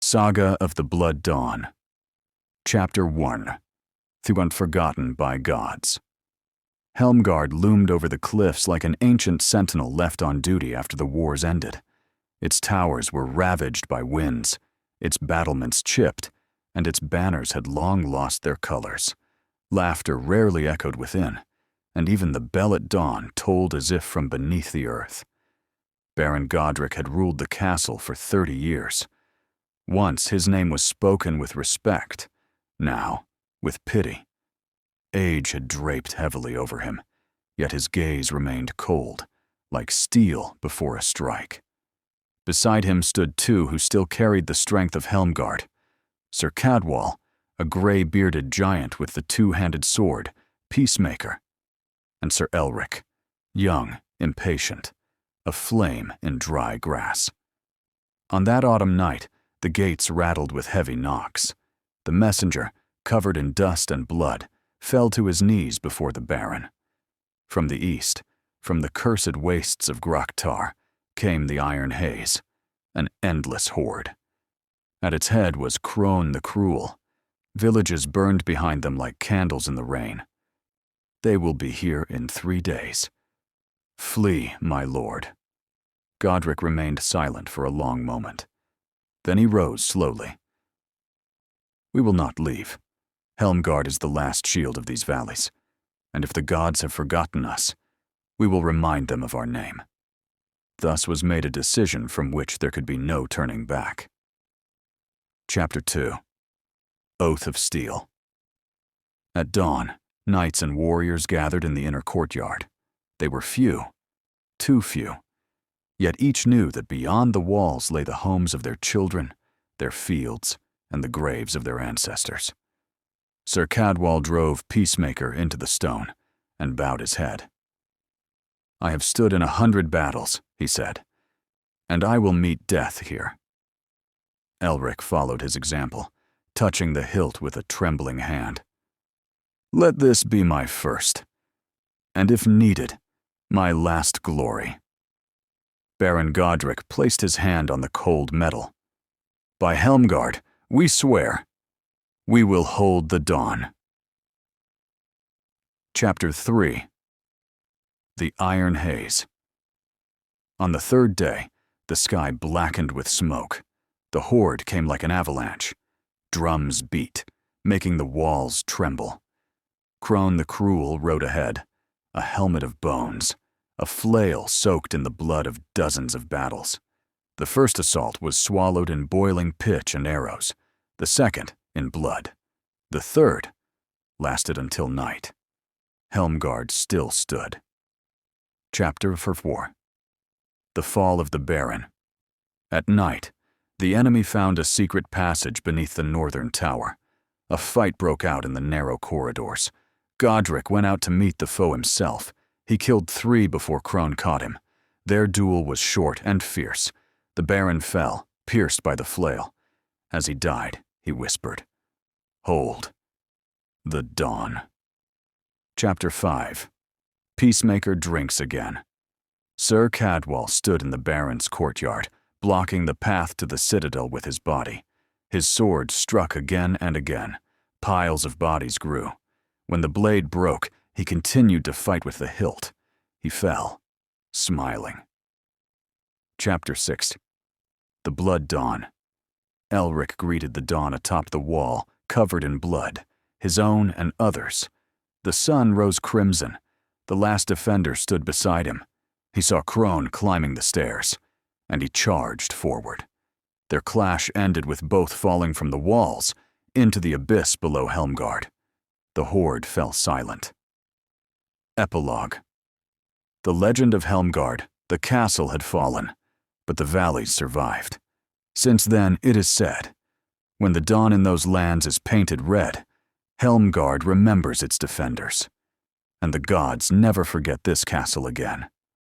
Saga of the Blood Dawn. Chapter 1. Through Unforgotten by Gods. Helmgaard loomed over the cliffs like an ancient sentinel left on duty after the wars ended. Its towers were ravaged by winds, its battlements chipped, and its banners had long lost their colors. Laughter rarely echoed within, and even the bell at dawn tolled as if from beneath the earth. Baron Godric had ruled the castle for 30 years. Once his name was spoken with respect, now with pity. Age had draped heavily over him, yet his gaze remained cold, like steel before a strike. Beside him stood two who still carried the strength of Helmgaard: Sir Cadwal, a gray-bearded giant with the two-handed sword, Peacemaker, and Sir Elric, young, impatient, a flame in dry grass. On that autumn night, the gates rattled with heavy knocks. The messenger, covered in dust and blood, fell to his knees before the Baron. From the east, from the cursed wastes of Groktar, came the Iron Haze, an endless horde. At its head was Crone the Cruel. Villages burned behind them like candles in the rain. They will be here in 3 days. Flee, my lord. Godric remained silent for a long moment. Then he rose slowly. We will not leave. Helmgaard is the last shield of these valleys, and if the gods have forgotten us, we will remind them of our name. Thus was made a decision from which there could be no turning back. Chapter 2. Oath of Steel. At dawn, knights and warriors gathered in the inner courtyard. They were few, too few. Yet each knew that beyond the walls lay the homes of their children, their fields, and the graves of their ancestors. Sir Cadwal drove Peacemaker into the stone and bowed his head. I have stood in 100 battles, he said, and I will meet death here. Elric followed his example, touching the hilt with a trembling hand. Let this be my first, and if needed, my last glory. Baron Godric placed his hand on the cold metal. By Helmgaard, we swear, we will hold the dawn. Chapter 3. The Iron Haze. On the 3rd day, the sky blackened with smoke. The horde came like an avalanche. Drums beat, making the walls tremble. Crone the Cruel rode ahead, a helmet of bones, a flail soaked in the blood of dozens of battles. The first assault was swallowed in boiling pitch and arrows, the second in blood. The third lasted until night. Helmgaard still stood. Chapter 4. The Fall of the Baron. At night, the enemy found a secret passage beneath the northern tower. A fight broke out in the narrow corridors. Godric went out to meet the foe himself. He killed 3 before Crone caught him. Their duel was short and fierce. The Baron fell, pierced by the flail. As he died, he whispered, Hold the dawn. Chapter 5. Peacemaker drinks again. Sir Cadwal stood in the Baron's courtyard, blocking the path to the citadel with his body. His sword struck again and again. Piles of bodies grew. When the blade broke, he continued to fight with the hilt. He fell, smiling. Chapter 6. The Blood Dawn. Elric greeted the dawn atop the wall, covered in blood, his own and others. The sun rose crimson. The last defender stood beside him. He saw Crone climbing the stairs, and he charged forward. Their clash ended with both falling from the walls into the abyss below Helmgaard. The horde fell silent. Epilogue. The legend of Helmgaard, the castle had fallen, but the valleys survived. Since then, it is said, when the dawn in those lands is painted red, Helmgaard remembers its defenders, and the gods never forget this castle again.